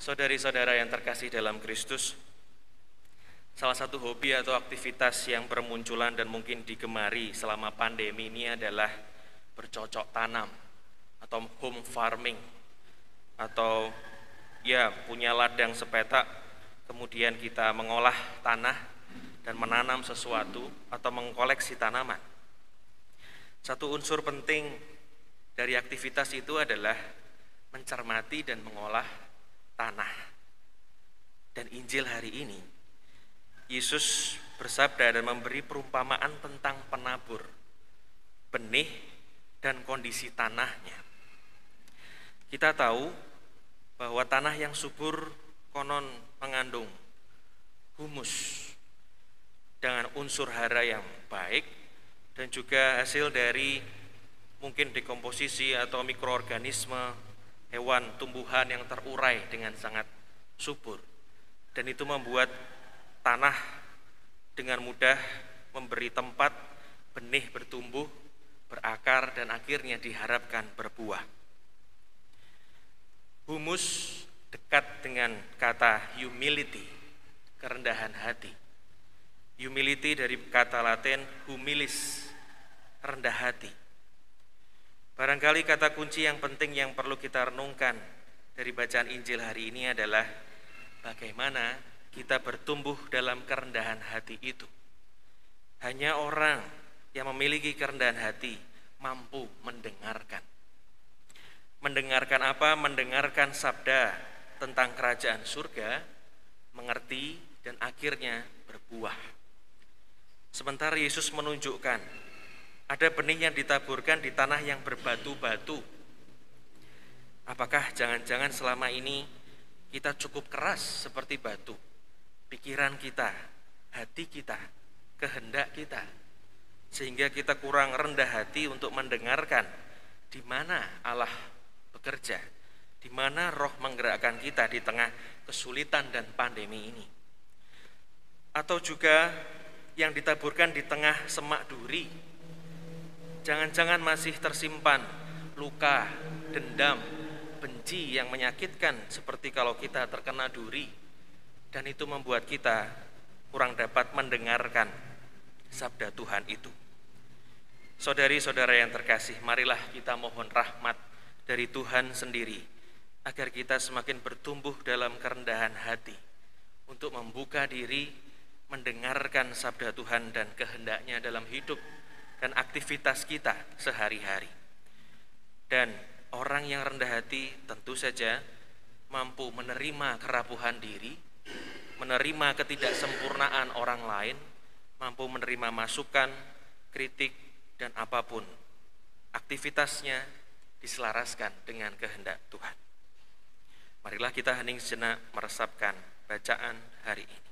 Saudari-saudara yang terkasih dalam Kristus, salah satu hobi atau aktivitas yang bermunculan dan mungkin digemari selama pandemi ini adalah bercocok tanam atau home farming, atau ya punya ladang sepetak, kemudian kita mengolah tanah dan menanam sesuatu atau mengkoleksi tanaman. Satu unsur penting dari aktivitas itu adalah mencermati dan mengolah tanah. Dan Injil hari ini, Yesus bersabda dan memberi perumpamaan tentang penabur, benih, dan kondisi tanahnya. Kita tahu bahwa tanah yang subur konon mengandung humus dengan unsur hara yang baik dan juga hasil dari mungkin dekomposisi atau mikroorganisme hewan, tumbuhan yang terurai dengan sangat subur. Dan itu membuat tanah dengan mudah memberi tempat benih bertumbuh, berakar, dan akhirnya diharapkan berbuah. Humus dekat dengan kata humility, kerendahan hati. Humility dari kata Latin humilis, rendah hati. Barangkali kata kunci yang penting yang perlu kita renungkan dari bacaan Injil hari ini adalah bagaimana kita bertumbuh dalam kerendahan hati itu. Hanya orang yang memiliki kerendahan hati mampu mendengarkan. Mendengarkan apa? Mendengarkan sabda tentang kerajaan surga, mengerti, dan akhirnya berbuah. Sementara Yesus menunjukkan ada benih yang ditaburkan di tanah yang berbatu-batu. Apakah jangan-jangan selama ini kita cukup keras seperti batu? Pikiran kita, hati kita, kehendak kita, sehingga kita kurang rendah hati untuk mendengarkan di mana Allah bekerja, di mana Roh menggerakkan kita di tengah kesulitan dan pandemi ini. Atau juga yang ditaburkan di tengah semak duri, jangan-jangan masih tersimpan luka, dendam, benci yang menyakitkan seperti kalau kita terkena duri, dan itu membuat kita kurang dapat mendengarkan sabda Tuhan itu. Saudari-saudara yang terkasih, marilah kita mohon rahmat dari Tuhan sendiri agar kita semakin bertumbuh dalam kerendahan hati untuk membuka diri, mendengarkan sabda Tuhan dan kehendaknya dalam hidup dan aktivitas kita sehari-hari. Dan orang yang rendah hati tentu saja mampu menerima kerapuhan diri, menerima ketidaksempurnaan orang lain, mampu menerima masukan, kritik, dan apapun. Aktivitasnya diselaraskan dengan kehendak Tuhan. Marilah kita hening sejenak meresapkan bacaan hari ini.